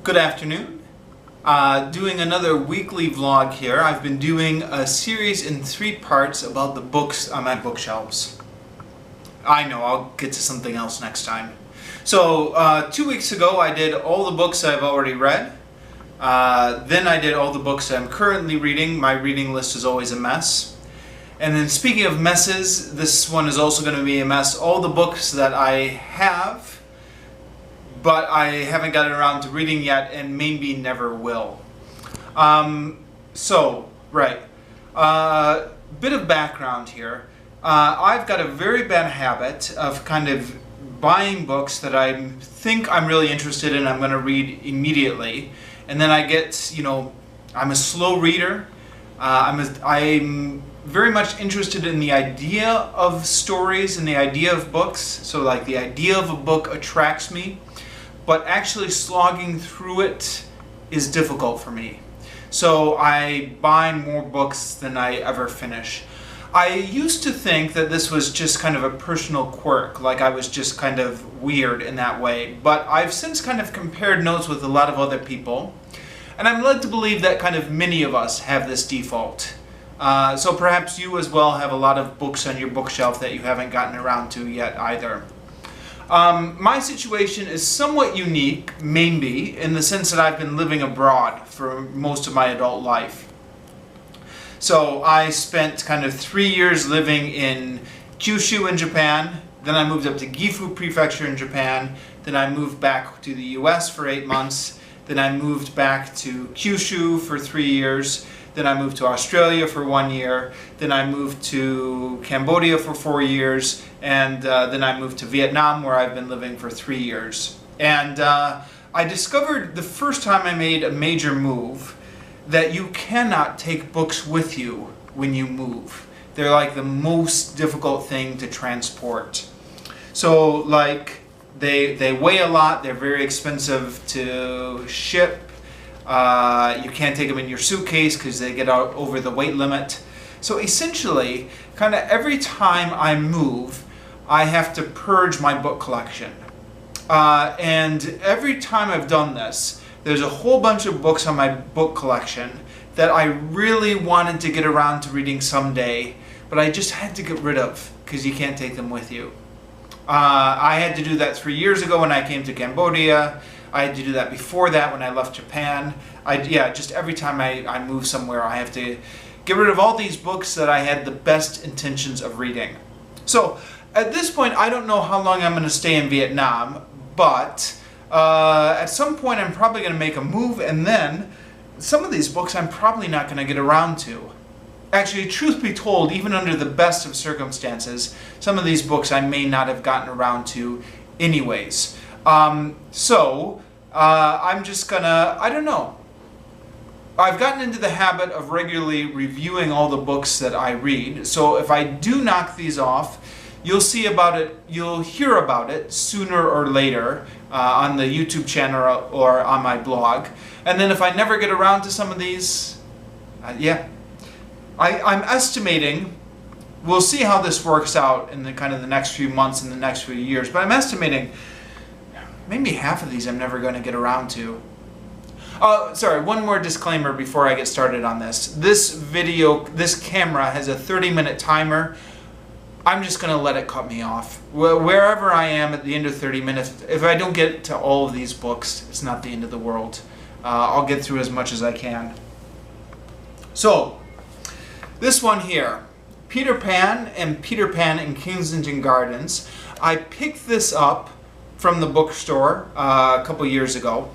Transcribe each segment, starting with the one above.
Good afternoon. Doing another weekly vlog here. I've been doing a series in 3 parts about the books on my bookshelves. I know, I'll get to something else next time. So 2 weeks ago I did all the books I've already read. Then I did all the books I'm currently reading. My reading list is always a mess. And then speaking of messes, this one is also going to be a mess. All the books that I have, but I haven't gotten around to reading yet and maybe never will. Bit of background here. I've got a very bad habit of kind of buying books that I think I'm really interested in, I'm going to read immediately. And then I get, I'm a slow reader. I'm very much interested in the idea of stories and the idea of books. So like the idea of a book attracts me, but actually slogging through it is difficult for me. So I buy more books than I ever finish. I used to think that this was just kind of a personal quirk, like I was just kind of weird in that way. But I've since kind of compared notes with a lot of other people, and I'm led to believe that kind of many of us have this default. So perhaps you as well have a lot of books on your bookshelf that you haven't gotten around to yet either. My situation is somewhat unique, maybe, in the sense that I've been living abroad for most of my adult life. So I spent kind of 3 years living in Kyushu in Japan, then I moved up to Gifu Prefecture in Japan, then I moved back to the US for 8 months, then I moved back to Kyushu for 3 years, then I moved to Australia for 1 year, then I moved to Cambodia for 4 years, and then I moved to Vietnam where I've been living for 3 years. And I discovered the first time I made a major move that you cannot take books with you when you move. They're like the most difficult thing to transport. So like they weigh a lot, they're very expensive to ship. You can't take them in your suitcase because they get out over the weight limit. So essentially, kind of every time I move, I have to purge my book collection. And every time I've done this, there's a whole bunch of books on my book collection that I really wanted to get around to reading someday, but I just had to get rid of because you can't take them with you. I had to do that 3 years ago when I came to Cambodia. I had to do that before that when I left Japan. Just every time I move somewhere, I have to get rid of all these books that I had the best intentions of reading. So at this point, I don't know how long I'm going to stay in Vietnam, but at some point I'm probably going to make a move, and then some of these books I'm probably not going to get around to. Actually, truth be told, even under the best of circumstances, some of these books I may not have gotten around to anyways. I'm just gonna, I don't know. I've gotten into the habit of regularly reviewing all the books that I read, so if I do knock these off, you'll see about it, you'll hear about it sooner or later on the YouTube channel or on my blog. And then if I never get around to some of these, I'm estimating, we'll see how this works out in the kind of the next few months and the next few years, but I'm estimating maybe half of these I'm never going to get around to. Sorry, one more disclaimer before I get started on this. This camera has a 30-minute timer. I'm just going to let it cut me off. Wherever I am at the end of 30 minutes, if I don't get to all of these books, it's not the end of the world. I'll get through as much as I can. So, this one here, Peter Pan and Peter Pan in Kensington Gardens. I picked this up from the bookstore a couple years ago.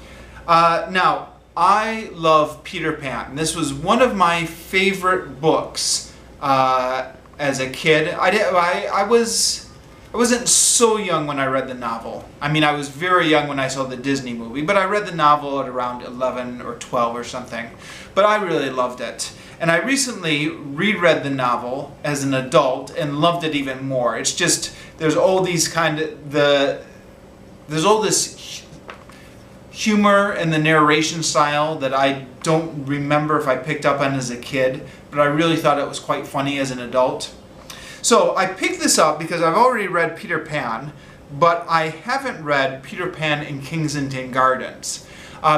Now, I love Peter Pan. This was one of my favorite books as a kid. I wasn't so young when I read the novel. I mean, I was very young when I saw the Disney movie, but I read the novel at around 11 or 12 or something. But I really loved it. And I recently reread the novel as an adult and loved it even more. It's just, there's all these there's all this humor in the narration style that I don't remember if I picked up on as a kid, but I really thought it was quite funny as an adult. So I picked this up because I've already read Peter Pan, but I haven't read Peter Pan in Kensington Gardens.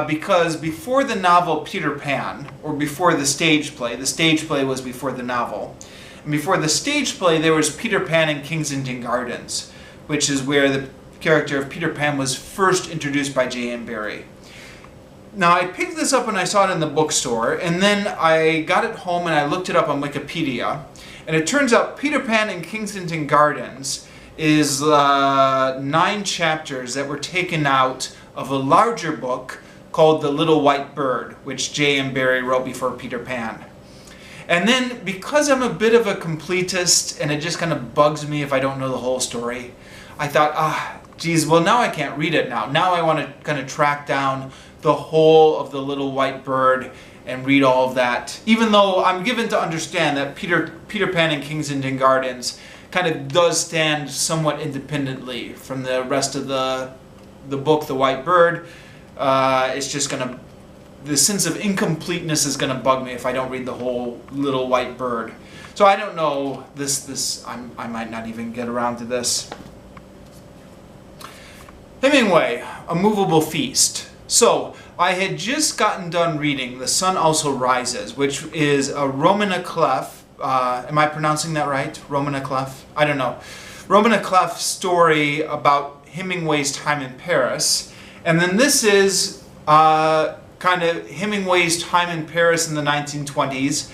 Because before the novel Peter Pan, or before the stage play was before the novel, and before the stage play there was Peter Pan in Kensington Gardens, which is where the character of Peter Pan was first introduced by J.M. Barrie. Now, I picked this up when I saw it in the bookstore, and then I got it home and I looked it up on Wikipedia, and it turns out Peter Pan in Kensington Gardens is 9 chapters that were taken out of a larger book called The Little White Bird, which J.M. Barrie wrote before Peter Pan. And then, because I'm a bit of a completist, and it just kind of bugs me if I don't know the whole story, I thought, geez, well now I can't read it now. Now I want to kind of track down the whole of The Little White Bird and read all of that. Even though I'm given to understand that Peter Pan in Kensington Gardens kind of does stand somewhat independently from the rest of the book, The White Bird. It's just gonna, the sense of incompleteness is gonna bug me if I don't read the whole Little White Bird. So I don't know, I might not even get around to this. Hemingway, A Movable Feast. So I had just gotten done reading The Sun Also Rises, which is a Romana Clef, am I pronouncing that right? Romana Clef? I don't know. Romana Clef story about Hemingway's time in Paris. And then this is kind of Hemingway's time in Paris in the 1920s,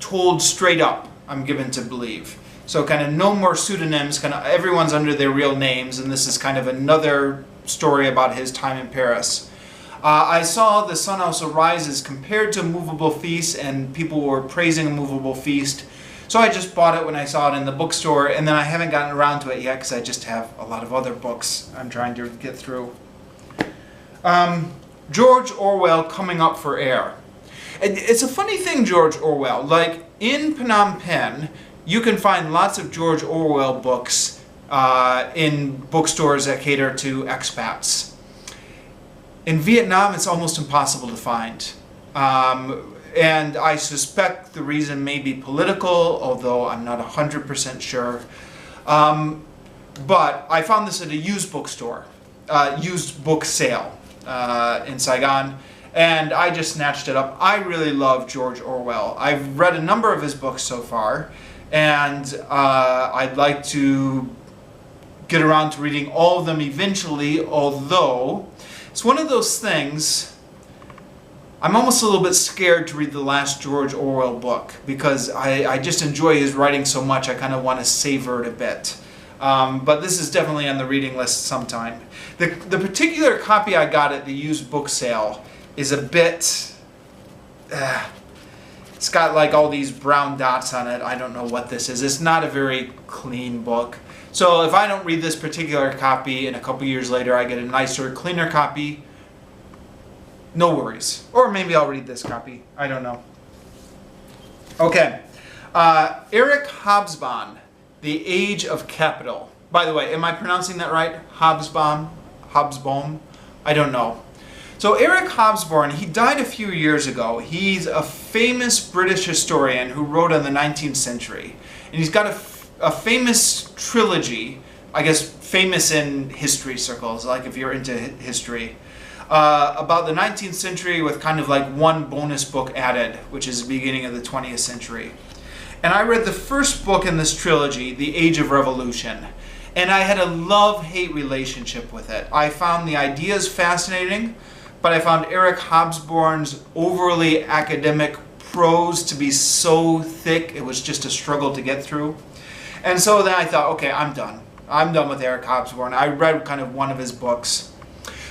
told straight up, I'm given to believe. So kind of no more pseudonyms, kind of everyone's under their real names, and this is kind of another story about his time in Paris. I saw The Sun Also Rises compared to Movable Feast, and people were praising A Movable Feast. So I just bought it when I saw it in the bookstore, and then I haven't gotten around to it yet because I just have a lot of other books I'm trying to get through. George Orwell, Coming Up for Air. It's a funny thing, George Orwell. Like, in Phnom Penh, you can find lots of George Orwell books in bookstores that cater to expats. In Vietnam, it's almost impossible to find. And I suspect the reason may be political, although I'm not 100% sure. But I found this at a used bookstore, used book sale in Saigon, and I just snatched it up. I really love George Orwell. I've read a number of his books so far, and I'd like to get around to reading all of them eventually, although it's one of those things, I'm almost a little bit scared to read the last George Orwell book because I just enjoy his writing so much I kind of want to savor it a bit. But this is definitely on the reading list sometime. The particular copy I got at the used book sale is a bit... it's got like all these brown dots on it. I don't know what this is. It's not a very clean book. So if I don't read this particular copy and a couple years later I get a nicer, cleaner copy, no worries. Or maybe I'll read this copy. I don't know. Okay. Eric Hobsbawm, The Age of Capital. By the way, am I pronouncing that right? Hobsbawm? Hobsbawm? I don't know. So Eric Hobsbawm, he died a few years ago. He's a famous British historian who wrote in the 19th century. And he's got a famous trilogy, I guess famous in history circles, like if you're into history, about the 19th century with kind of like one bonus book added, which is the beginning of the 20th century. And I read the first book in this trilogy, The Age of Revolution, and I had a love-hate relationship with it. I found the ideas fascinating, but I found Eric Hobsbawm's overly academic prose to be so thick, it was just a struggle to get through. And so then I thought, okay, I'm done. I'm done with Eric Hobsbawm. I read kind of one of his books.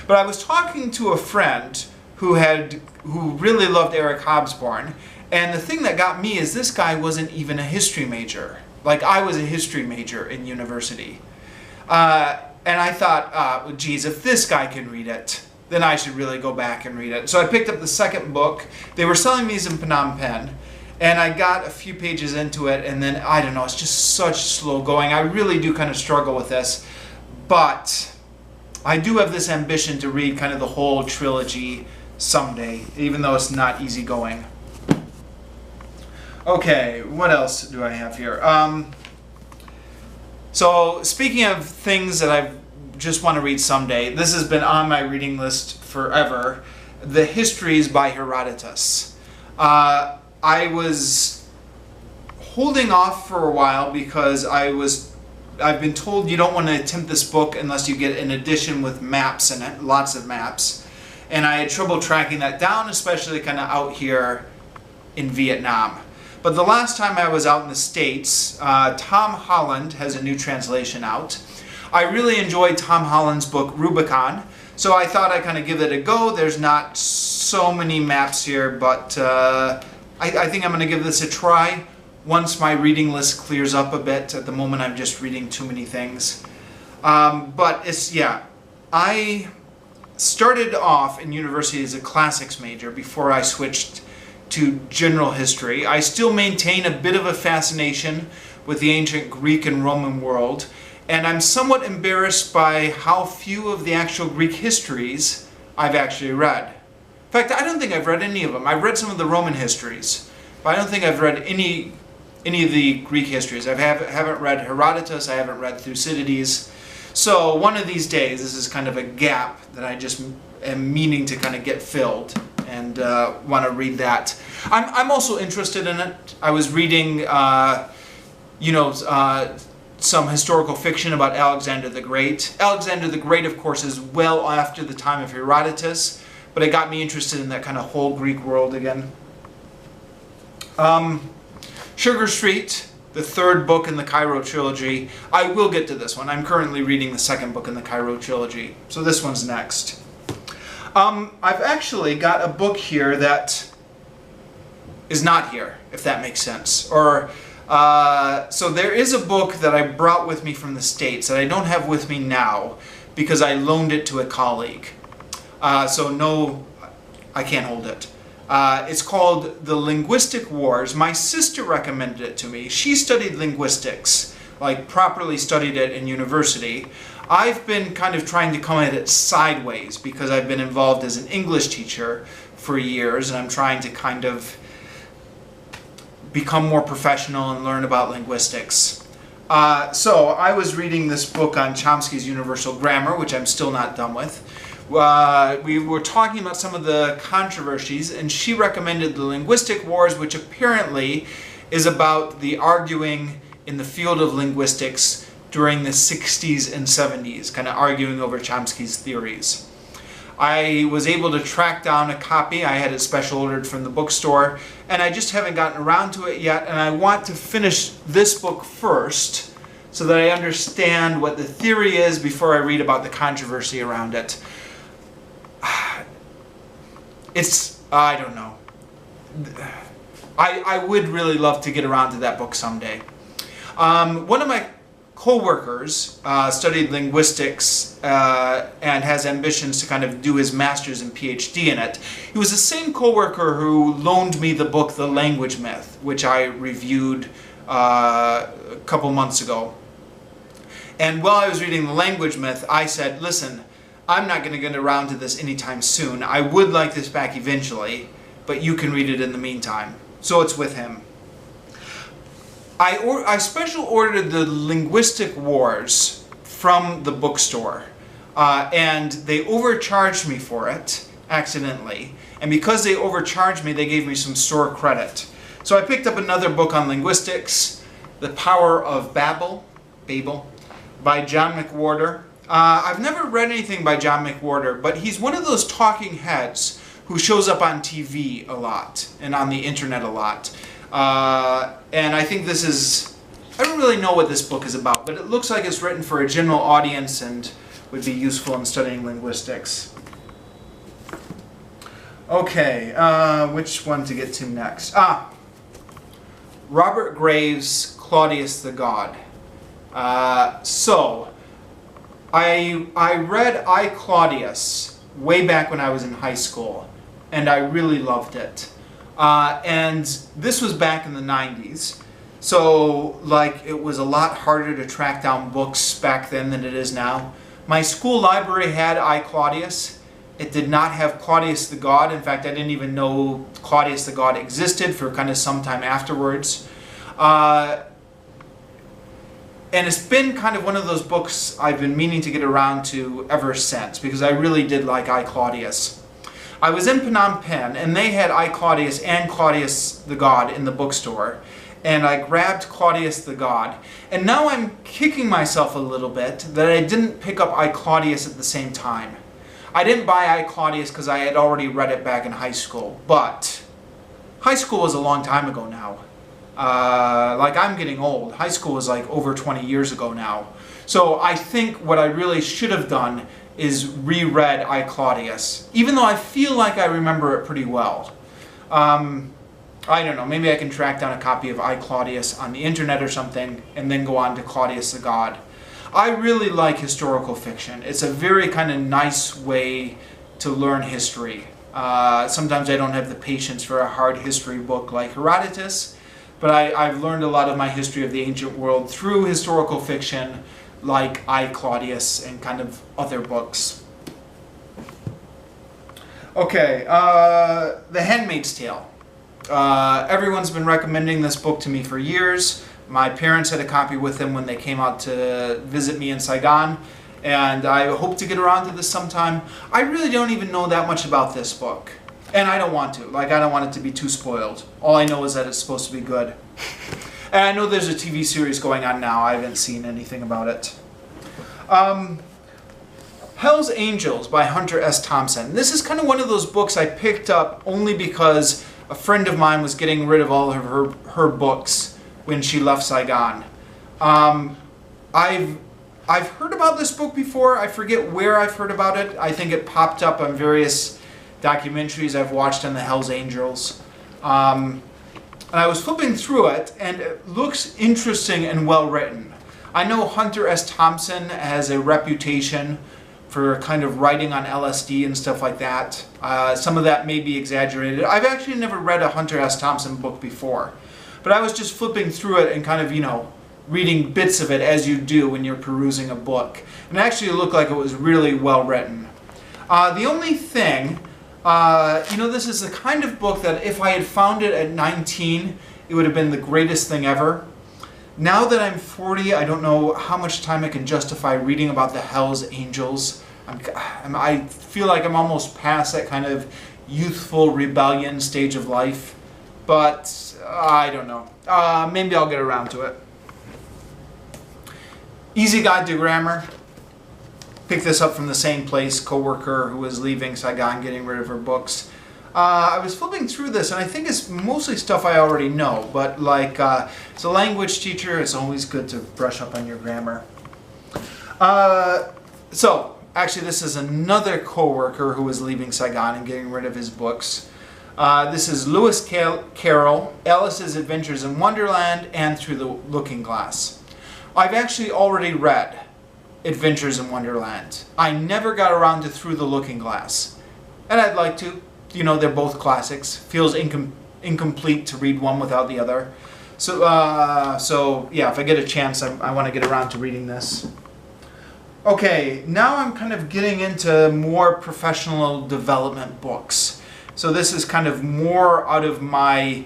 But I was talking to a friend who really loved Eric Hobsbawm, and the thing that got me is this guy wasn't even a history major. Like, I was a history major in university. And I thought, well, geez, if this guy can read it, then I should really go back and read it. So I picked up the second book. They were selling these in Phnom Penh, and I got a few pages into it, and then, I don't know, it's just such slow going. I really do kind of struggle with this, but I do have this ambition to read kind of the whole trilogy someday, even though it's not easy going. Okay, what else do I have here? So speaking of things that I just want to read someday, this has been on my reading list forever. The Histories by Herodotus. I was holding off for a while because I've been told you don't want to attempt this book unless you get an edition with maps in it, lots of maps. And I had trouble tracking that down, especially kind of out here in Vietnam. But the last time I was out in the States, Tom Holland has a new translation out. I really enjoyed Tom Holland's book, Rubicon, so I thought I'd kind of give it a go. There's not so many maps here, but I think I'm going to give this a try once my reading list clears up a bit. At the moment, I'm just reading too many things. But it's, yeah, I started off in university as a classics major before I switched to general history. I still maintain a bit of a fascination with the ancient Greek and Roman world, and I'm somewhat embarrassed by how few of the actual Greek histories I've actually read. In fact, I don't think I've read any of them. I've read some of the Roman histories, but I don't think I've read any of the Greek histories. I haven't read Herodotus, I haven't read Thucydides. So one of these days, this is kind of a gap that I just am meaning to kind of get filled, and want to read that. I'm also interested in it. I was reading, some historical fiction about Alexander the Great. Alexander the Great, of course, is well after the time of Herodotus, but it got me interested in that kind of whole Greek world again. Sugar Street, the third book in the Cairo trilogy. I will get to this one. I'm currently reading the second book in the Cairo trilogy, so this one's next. I've actually got a book here that is not here, if that makes sense. Or so there is a book that I brought with me from the States that I don't have with me now because I loaned it to a colleague. So no, I can't hold it. It's called The Linguistic Wars. My sister recommended it to me. She studied linguistics, like properly studied it in university. I've been kind of trying to come at it sideways because I've been involved as an English teacher for years, and I'm trying to kind of become more professional and learn about linguistics. So I was reading this book on Chomsky's Universal Grammar, which I'm still not done with. We were talking about some of the controversies, and she recommended The Linguistic Wars, which apparently is about the arguing in the field of linguistics during the 60s and 70s, kind of arguing over Chomsky's theories. I was able to track down a copy. I had it special ordered from the bookstore, and I just haven't gotten around to it yet, and I want to finish this book first so that I understand what the theory is before I read about the controversy around it. I don't know. I would really love to get around to that book someday. One of my co-workers studied linguistics and has ambitions to kind of do his master's and PhD in it. He was the same co-worker who loaned me the book The Language Myth, which I reviewed a couple months ago. And while I was reading The Language Myth, I said, listen, I'm not going to get around to this anytime soon. I would like this back eventually, but you can read it in the meantime. So it's with him. I special ordered The Linguistic Wars from the bookstore, and they overcharged me for it, accidentally. And because they overcharged me, they gave me some store credit. So I picked up another book on linguistics, The Power of Babel, by John McWhorter. I've never read anything by John McWhorter, but he's one of those talking heads who shows up on TV a lot and on the internet a lot. And I think this is, I don't really know what this book is about, but it looks like it's written for a general audience and would be useful in studying linguistics. Okay, which one to get to next? Robert Graves' Claudius the God. So, I read I, Claudius way back when I was in high school, and I really loved it. And this was back in the 90s, so like it was a lot harder to track down books back then than it is now. My school library had I, Claudius. It did not have Claudius the God. In fact, I didn't even know Claudius the God existed for kind of some time afterwards. And it's been kind of one of those books I've been meaning to get around to ever since, because I really did like I, Claudius. I was in Phnom Penh, and they had I, Claudius and Claudius the God in the bookstore. And I grabbed Claudius the God. And now I'm kicking myself a little bit that I didn't pick up I, Claudius at the same time. I didn't buy I, Claudius because I had already read it back in high school. But high school was a long time ago now. Like, I'm getting old. High school was like over 20 years ago now. So I think what I really should have done is reread I, Claudius, even though I feel like I remember it pretty well. I don't know, maybe I can track down a copy of I, Claudius on the internet or something, and then go on to Claudius the God. I really like historical fiction. It's a very kind of nice way to learn history. Sometimes I don't have the patience for a hard history book like Herodotus, but I've learned a lot of my history of the ancient world through historical fiction like I, Claudius, and kind of other books. Okay, The Handmaid's Tale. Everyone's been recommending this book to me for years. My parents had a copy with them when they came out to visit me in Saigon, and I hope to get around to this sometime. I really don't even know that much about this book, and I don't want to. Like, I don't want it to be too spoiled. All I know is that it's supposed to be good. And I know there's a TV series going on now. I haven't seen anything about it. Hell's Angels by Hunter S. Thompson. This is kind of one of those books I picked up only because a friend of mine was getting rid of all of her books when she left Saigon. I've heard about this book before. I forget where I've heard about it. I think it popped up on various documentaries I've watched on the Hell's Angels. And I was flipping through it, and it looks interesting and well written. I know Hunter S. Thompson has a reputation for kind of writing on LSD and stuff like that. Some of that may be exaggerated. I've actually never read a Hunter S. Thompson book before, but I was just flipping through it and kind of, reading bits of it as you do when you're perusing a book. And it actually looked like it was really well written. The only thing, this is the kind of book that if I had found it at 19, it would have been the greatest thing ever. Now that I'm 40, I don't know how much time I can justify reading about the Hell's Angels. I feel like I'm almost past that kind of youthful rebellion stage of life. But I don't know. Maybe I'll get around to it. Easy Guide to Grammar. Picked this up from the same place, coworker who was leaving Saigon, getting rid of her books. I was flipping through this, and I think it's mostly stuff I already know, but like, as a language teacher, it's always good to brush up on your grammar. So, actually, this is another coworker who was leaving Saigon and getting rid of his books. This is Lewis Carroll, Alice's Adventures in Wonderland, and Through the Looking Glass. I've actually already read Adventures in Wonderland. I never got around to Through the Looking Glass, and I'd like to. They're both classics. Feels incomplete to read one without the other. So yeah, if I get a chance, I want to get around to reading this. Okay, now I'm kind of getting into more professional development books. So this is kind of more out of my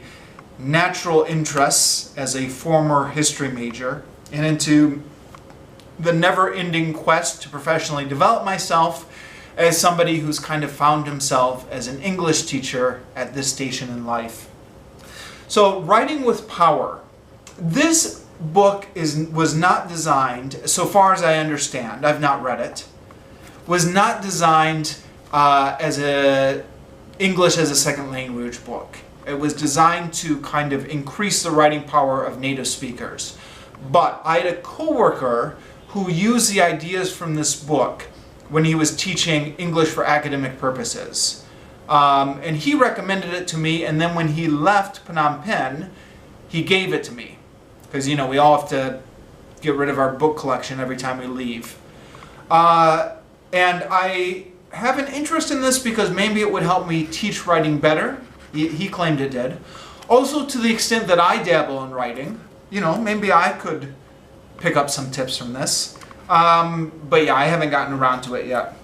natural interests as a former history major and into the never-ending quest to professionally develop myself as somebody who's kind of found himself as an English teacher at this station in life. So, Writing with Power. This book was not designed, so far as I understand, I've not read it, was not designed as a English as a second language book. It was designed to kind of increase the writing power of native speakers. But I had a coworker who used the ideas from this book when he was teaching English for academic purposes. And he recommended it to me, and then when he left Phnom Penh, he gave it to me. Because, we all have to get rid of our book collection every time we leave. And I have an interest in this because maybe it would help me teach writing better. He claimed it did. Also, to the extent that I dabble in writing, maybe I could pick up some tips from this. But yeah, I haven't gotten around to it yet.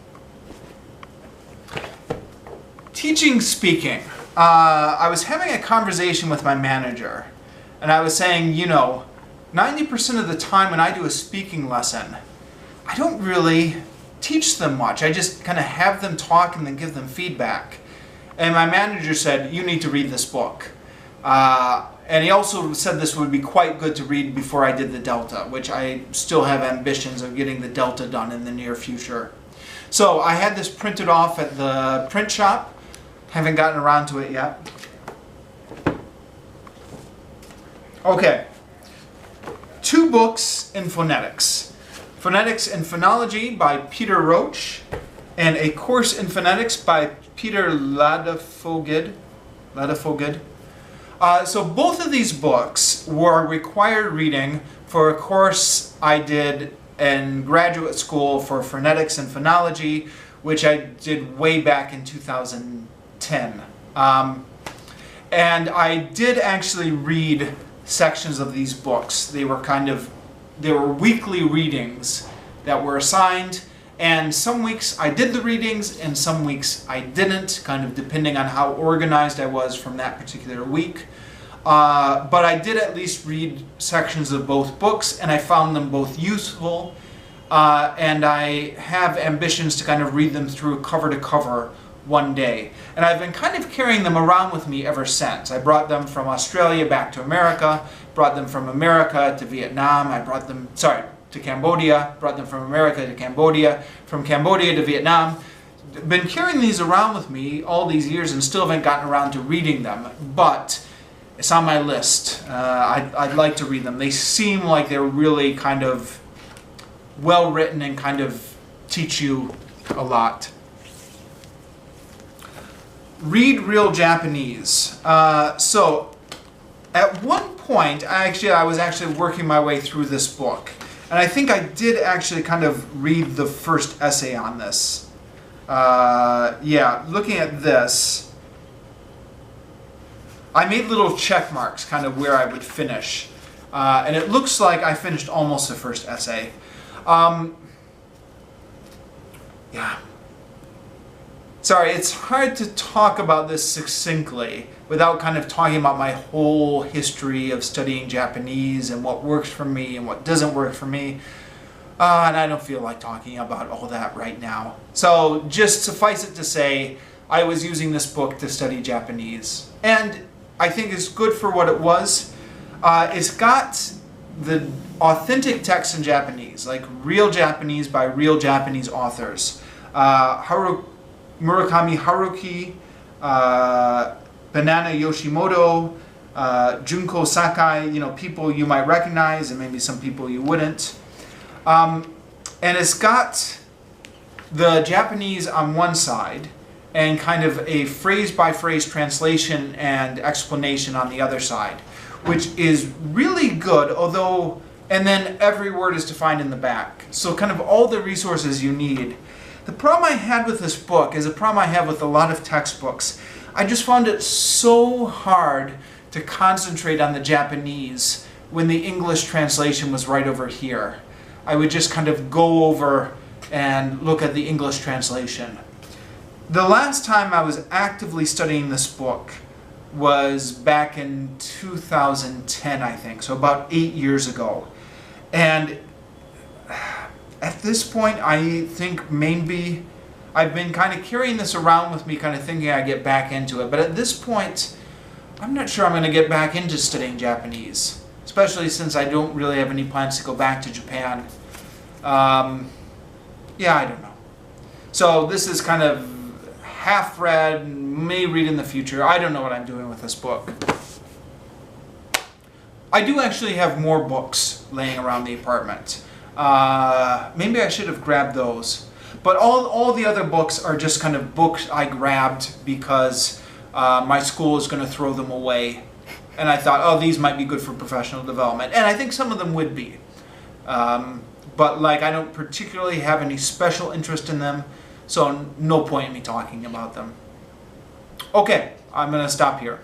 Teaching speaking. I was having a conversation with my manager, and I was saying, 90% of the time when I do a speaking lesson, I don't really teach them much. I just kind of have them talk and then give them feedback. And my manager said, you need to read this book. And he also said this would be quite good to read before I did the Delta, which I still have ambitions of getting the Delta done in the near future. So I had this printed off at the print shop. Haven't gotten around to it yet. Okay. 2 books in phonetics. Phonetics and Phonology by Peter Roach, and A Course in Phonetics by Peter Ladefoged. So both of these books were required reading for a course I did in graduate school for phonetics and phonology, which I did way back in 2010. And I did actually read sections of these books. They were weekly readings that were assigned, and some weeks I did the readings and some weeks I didn't, kind of depending on how organized I was from that particular week. But I did at least read sections of both books, and I found them both useful, and I have ambitions to kind of read them through cover to cover one day. And I've been kind of carrying them around with me ever since. I brought them from Australia back to America, brought them from America to Vietnam, to Cambodia, brought them from America to Cambodia, from Cambodia to Vietnam. Been carrying these around with me all these years and still haven't gotten around to reading them, but it's on my list. I'd like to read them. They seem like they're really kind of well written and kind of teach you a lot. Read Real Japanese. So at one point, I was actually working my way through this book. And I think I did actually kind of read the first essay on this. Yeah, looking at this, I made little check marks kind of where I would finish. And it looks like I finished almost the first essay. Yeah. Sorry, it's hard to talk about this succinctly without kind of talking about my whole history of studying Japanese and what works for me and what doesn't work for me. And I don't feel like talking about all that right now. So just suffice it to say, I was using this book to study Japanese. And I think it's good for what it was. It's got the authentic text in Japanese, like real Japanese by real Japanese authors. Murakami Haruki, Banana Yoshimoto, Junko Sakai, people you might recognize and maybe some people you wouldn't. And it's got the Japanese on one side and kind of a phrase-by-phrase translation and explanation on the other side, which is really good, although, and then every word is defined in the back. So kind of all the resources you need. The problem I had with this book is a problem I have with a lot of textbooks. I just found it so hard to concentrate on the Japanese when the English translation was right over here. I would just kind of go over and look at the English translation. The last time I was actively studying this book was back in 2010, I think, so about 8 years ago. And at this point, I think maybe I've been kind of carrying this around with me, kind of thinking I'd get back into it. But at this point, I'm not sure I'm going to get back into studying Japanese, especially since I don't really have any plans to go back to Japan. Yeah, I don't know. So this is kind of half read, may read in the future. I don't know what I'm doing with this book. I do actually have more books laying around the apartment. Maybe I should have grabbed those. But all the other books are just kind of books I grabbed because my school is going to throw them away. And I thought, oh, these might be good for professional development. And I think some of them would be. But I don't particularly have any special interest in them, so no point in me talking about them. Okay, I'm going to stop here.